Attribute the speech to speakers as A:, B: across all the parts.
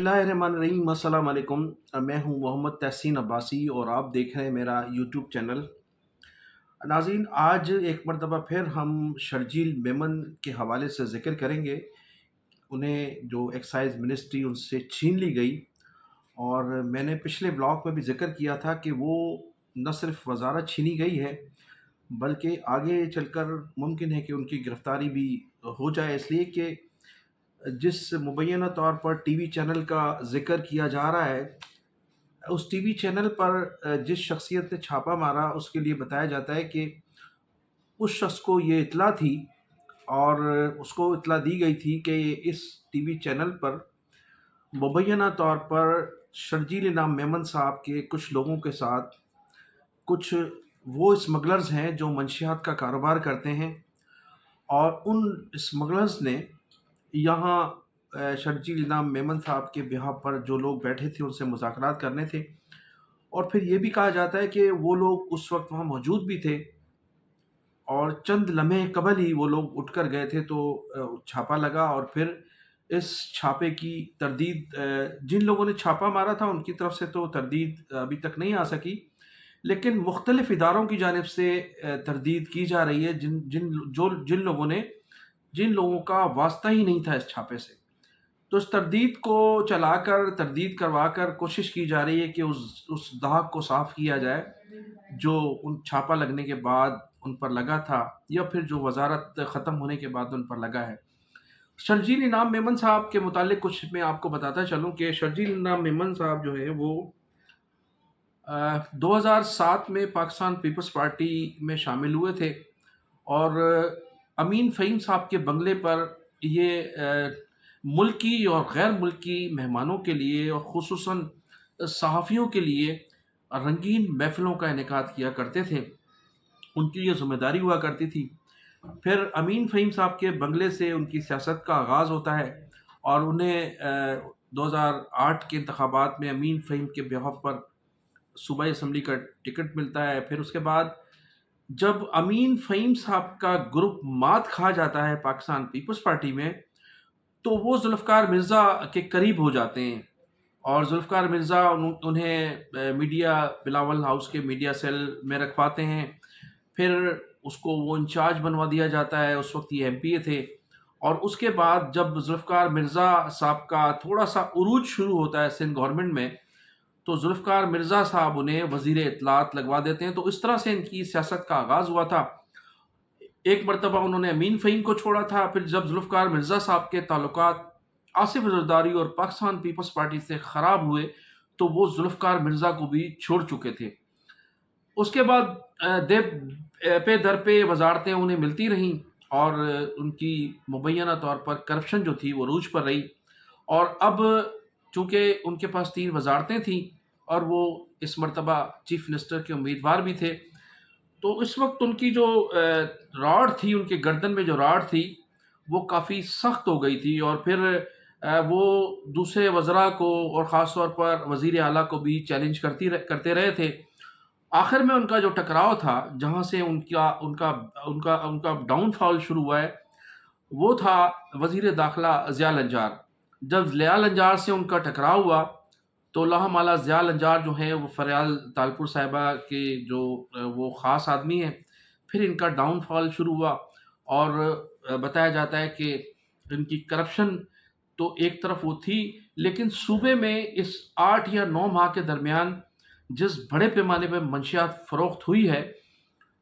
A: बिस्मिल्लाहिर्रहमानिर्रहीम। अस्सलाम वालेकुम। मैं हूं मोहम्मद तहसीन अब्बासी और आप देख रहे हैं मेरा यूट्यूब चैनल। नाज़रीन, आज एक मरतबा फिर हम शर्जील मेमन के हवाले से ज़िक्र करेंगे। उन्हें जो एक्साइज़ मिनिस्ट्री उनसे छीन ली गई, और मैंने पिछले ब्लॉग में भी ज़िक्र किया था कि वो न सिर्फ़ वज़ारत छीनी गई है, बल्कि आगे चलकर मुमकिन है कि उनकी गिरफ़्तारी भी हो जाए, इसलिए कि जिस मुबैना तौर पर टीवी चैनल का ज़िक्र किया जा रहा है, उस टीवी चैनल पर जिस शख्सियत ने छापा मारा, उसके लिए बताया जाता है कि उस शख्स को ये इत्तला थी और उसको इत्तला दी गई थी कि इस टीवी चैनल पर मुबैना तौर पर शर्जील इनाम मेमन साहब के कुछ लोगों के साथ कुछ वो स्मगलर्स हैं जो मंशियात का कारोबार करते हैं, और उन स्मगलर्स ने यहाँ शर्जील इनाम मेमन साहब के बिहाफ पर जो लोग बैठे थे उनसे मुज़ाकरात करने थे। और फिर ये भी कहा जाता है कि वो लोग उस वक्त वहाँ मौजूद भी थे और चंद लम्हे कबल ही वो लोग उठकर गए थे, तो छापा लगा। और फिर इस छापे की तरदीद, जिन लोगों ने छापा मारा था उनकी तरफ से तो तरदीद अभी तक नहीं आ सकी, लेकिन मुख्तलिफ इदारों की जानिब से तरदीद की जा रही है, जिन लोगों का वास्ता ही नहीं था इस छापे से। तो इस तरदीद को चलाकर, तरदीद करवाकर कोशिश की जा रही है कि उस दाग को साफ़ किया जाए जो उन छापा लगने के बाद उन पर लगा था, या फिर जो वज़ारत ख़त्म होने के बाद उन पर लगा है। शर्जील इनाम मेमन साहब के मुतालिक कुछ मैं आपको बताता चलूँ कि शर्जील इनाम मेमन साहब जो है वो 2007 में पाकिस्तान पीपल्स पार्टी में शामिल हुए थे, और अमीन फ़हीम साहब के बंगले पर ये मुल्की और गैर मुल्की मेहमानों के लिए और ख़ुसूसन सहाफ़ियों के लिए रंगीन महफ़िलों का इनेकाद किया करते थे। उनकी ये ज़िम्मेदारी हुआ करती थी। फिर अमीन फ़हीम साहब के बंगले से उनकी सियासत का आगाज़ होता है, और उन्हें 2008 के इंतख़ाबात में अमीन फ़हीम के बिहाफ़ पर सूबाई असम्बली का टिकट मिलता है। फिर उसके बाद जब अमीन फ़हीम साहब का ग्रुप मात खा जाता है पाकिस्तान पीपल्स पार्टी में, तो वो ज़ुल्फ़िकार मिर्ज़ा के करीब हो जाते हैं, और ज़ुल्फ़िकार मिर्ज़ा उन्हें मीडिया, बिलावल हाउस के मीडिया सेल में रखवाते हैं। फिर उसको वो इंचार्ज बनवा दिया जाता है, उस वक्त ये एमपीए थे। और उसके बाद जब ज़ुल्फ़िकार मिर्ज़ा साहब का थोड़ा-सा उरूज शुरू होता है सिंध गवर्नमेंट में, तो ज़ुल्फ़िकार मिर्ज़ा साहब उन्हें वज़ीर इत्तलात लगवा देते हैं। तो इस तरह से इनकी सियासत का आगाज़ हुआ था। एक मरतबा उन्होंने अमीन फ़हीम को छोड़ा था, फिर जब ज़ुल्फ़िकार मिर्ज़ा साहब के ताल्लुकात आसिफ़ ज़रदारी और पाकिस्तान पीपल्स पार्टी से ख़राब हुए, तो वो ज़ुल्फ़िकार मिर्ज़ा को भी छोड़ चुके थे। उसके बाद पे दर पे वज़ारतें उन्हें मिलती रहीं, और उनकी मुबैना तौर पर करप्शन जो थी वो रूज पर रही। और अब चूँकि उनके पास 3 वज़ारतें थीं और वो इस मरतबा चीफ़ मिनिस्टर के उम्मीदवार भी थे, तो इस वक्त उनकी जो रॉड थी, उनके गर्दन में जो रॉड थी, वो काफ़ी सख्त हो गई थी। और फिर वो दूसरे वज़रा को और ख़ास तौर पर वज़ीर आला को भी चैलेंज करते रहे थे। आखिर में उनका जो टकराव था, जहाँ से उनका उनका उनका उनका डाउनफॉल शुरू हुआ है, वो था वज़ीर दाखिला ज़िया लंजार। जब ज़िया लंजार से उनका टकराव हुआ, तो लाहमाला ज़िया लंजार जो हैं वो फ़रयाल तालपुर साहिबा के जो वो ख़ास आदमी हैं। फिर इनका डाउनफॉल शुरू हुआ, और बताया जाता है कि इनकी करप्शन तो एक तरफ वो थी, लेकिन सूबे में इस 8 या 9 माह के दरमियान जिस बड़े पैमाने पे मंशियात फ़रोख्त हुई है,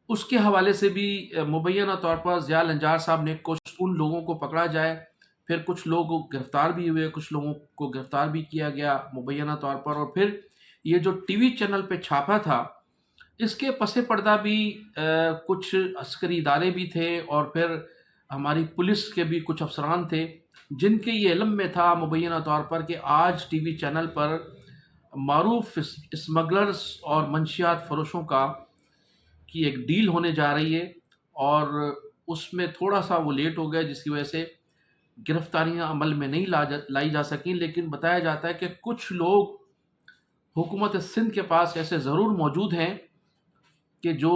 A: उसके हवाले से भी मुबैना तौर पर ज़िया लंजार साहब ने कुछ उन लोगों को पकड़ा जाए, फिर कुछ लोग गिरफ़्तार भी हुए, कुछ लोगों को गिरफ़्तार भी किया गया मुबैना तौर पर। और फिर ये जो टीवी चैनल पे छापा था, इसके पसे पर्दा भी कुछ अस्करी इदारे भी थे, और फिर हमारी पुलिस के भी कुछ अफ़सरान थे, जिनके ये इल्म में था मुबैना तौर पर कि आज टीवी चैनल पर मारूफ स्मगलर्स और मंशियात फ़रोशों की एक डील होने जा रही है, और उसमें थोड़ा-सा वो लेट हो गए, जिसकी वजह से गिरफ्तारियां अमल में नहीं लाई जा सकीं। लेकिन बताया जाता है कि कुछ लोग हुकूमत सिंध के पास ऐसे ज़रूर मौजूद हैं कि जो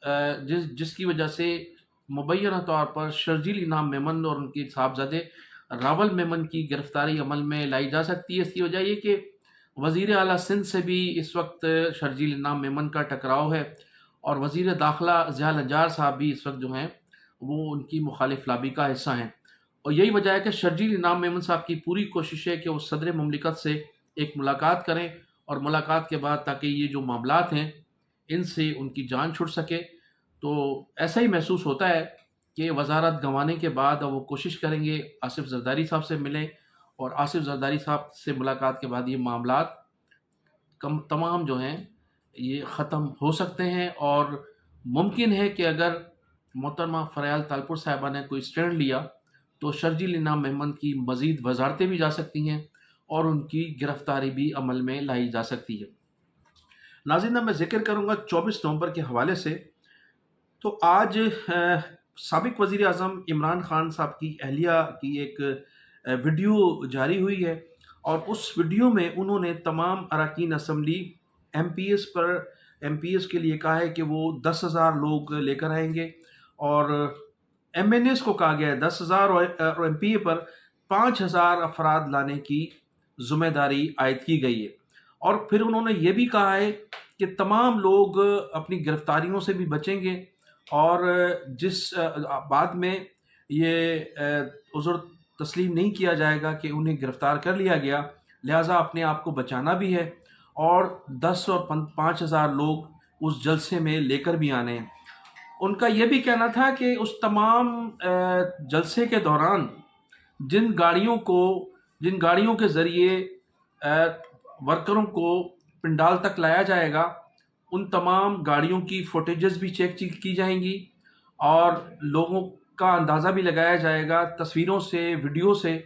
A: जिसकी वजह से मुबैना तौर पर शर्जील इनाम मेमन और उनके साहबजादे راول میمن کی گرفتاری عمل میں لائی جا سکتی ہے۔ اس کی وجہ یہ کہ وزیر اعلیٰ سندھ سے بھی اس وقت شرجیل انعام میمن کا ٹکراؤ ہے، اور وزیر داخلہ ضیاء النجار صاحب بھی اس وقت جو ہیں وہ ان کی مخالف لابی کا حصہ ہیں، اور یہی وجہ ہے کہ شرجیل انعام میمن صاحب کی پوری کوشش ہے کہ وہ صدر مملکت سے ایک ملاقات کریں، اور ملاقات کے بعد تاکہ یہ جو معاملات ہیں ان سے ان کی جان چھٹ سکے۔ تو ایسا ہی محسوس ہوتا ہے کہ وزارت گنوانے کے بعد اب وہ کوشش کریں گے آصف زرداری صاحب سے ملیں، اور آصف زرداری صاحب سے ملاقات کے بعد یہ معاملات تمام جو ہیں یہ ختم ہو سکتے ہیں، اور ممکن ہے کہ اگر محترمہ فریال تالپور صاحبہ نے کوئی اسٹینڈ لیا تو شرجیل انعام میمن کی مزید وزارتیں بھی جا سکتی ہیں اور ان کی گرفتاری بھی عمل میں لائی جا سکتی ہے۔ ناظرین، میں ذکر کروں گا 24 نومبر کے حوالے سے۔ تو آج سابق وزیر اعظم عمران خان صاحب کی اہلیہ کی ایک ویڈیو جاری ہوئی ہے، اور اس ویڈیو میں انہوں نے تمام اراکین اسمبلی ایم پی ایس کے لیے کہا ہے کہ وہ 10,000 لوگ لے کر آئیں گے، اور ایم این ایس کو کہا گیا ہے 10,000، اور ایم پی اے پر 5,000 افراد لانے کی ذمہ داری عائد کی گئی ہے۔ اور پھر انہوں نے یہ بھی کہا ہے کہ تمام لوگ اپنی گرفتاریوں سے بھی بچیں گے، اور جس بعد میں یہ عذر تسلیم نہیں کیا جائے گا کہ انہیں گرفتار کر لیا گیا، لہٰذا اپنے آپ کو بچانا بھی ہے، اور 10 اور 5,000 لوگ اس جلسے میں لے کر بھی آنے ہیں۔ ان کا یہ بھی کہنا تھا کہ اس تمام جلسے کے دوران جن گاڑیوں کے ذریعے ورکروں کو پنڈال تک لایا جائے گا، ان تمام گاڑیوں کی فوٹیجز بھی چیک کی جائیں گی، اور لوگوں کا اندازہ بھی لگایا جائے گا تصویروں سے، ویڈیو سے،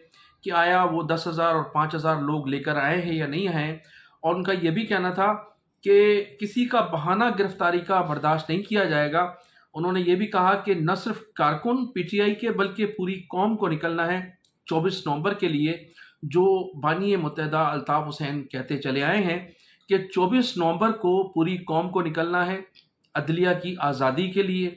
A: کہ آیا وہ 10,000 اور 5,000 لوگ لے کر آئے ہیں یا نہیں آئے۔ اور ان کا یہ بھی کہنا تھا کہ کسی کا بہانہ گرفتاری کا برداشت نہیں کیا جائے گا۔ انہوں نے یہ بھی کہا کہ نہ صرف کارکن پی ٹی آئی کے بلکہ پوری قوم کو نکلنا ہے 24 نومبر کے لیے، جو بانی متحدہ الطاف حسین کہتے چلے آئے ہیں کہ 24 نومبر کو پوری قوم کو نکلنا ہے عدلیہ کی آزادی کے لیے،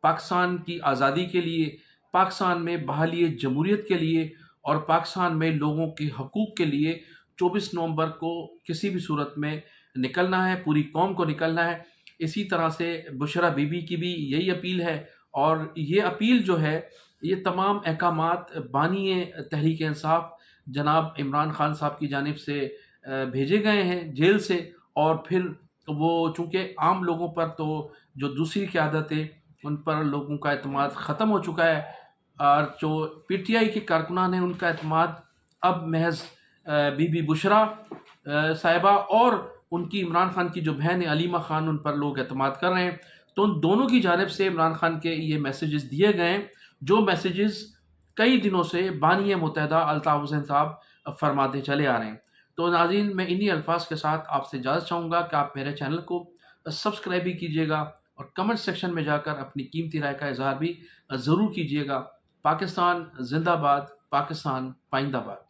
A: پاکستان کی آزادی کے لیے، پاکستان میں بحالی جمہوریت کے لیے، اور پاکستان میں لوگوں کے حقوق کے لیے 24 نومبر کو کسی بھی صورت میں نکلنا ہے، پوری قوم کو نکلنا ہے۔ اسی طرح سے بشرا بی بی کی بھی یہی اپیل ہے، اور یہ اپیل جو ہے یہ تمام احکامات بانی تحریک انصاف جناب عمران خان صاحب کی جانب سے بھیجے گئے ہیں جیل سے، اور پھر وہ چونکہ عام لوگوں پر تو جو دوسری قیادت ہے ان پر لوگوں کا اعتماد ختم ہو چکا ہے، اور جو پی ٹی آئی کے کارکنان ہیں ان کا اعتماد اب محض بی بی بشرا صاحبہ اور ان کی عمران خان کی جو بہن ہے علیمہ خان، ان پر لوگ اعتماد کر رہے ہیں۔ تو ان دونوں کی جانب سے عمران خان کے یہ میسیجز دیے گئے ہیں، جو میسیجز کئی دنوں سے بانی متحدہ الطاف حسین صاحب فرماتے چلے آ رہے ہیں۔ تو ناظرین، میں انہی الفاظ کے ساتھ آپ سے اجازت چاہوں گا کہ آپ میرے چینل کو سبسکرائب بھی کیجیے گا، اور کمنٹ سیکشن میں جا کر اپنی قیمتی رائے کا اظہار بھی ضرور کیجیے گا۔ پاکستان زندہ باد، پاکستان پائندہ باد۔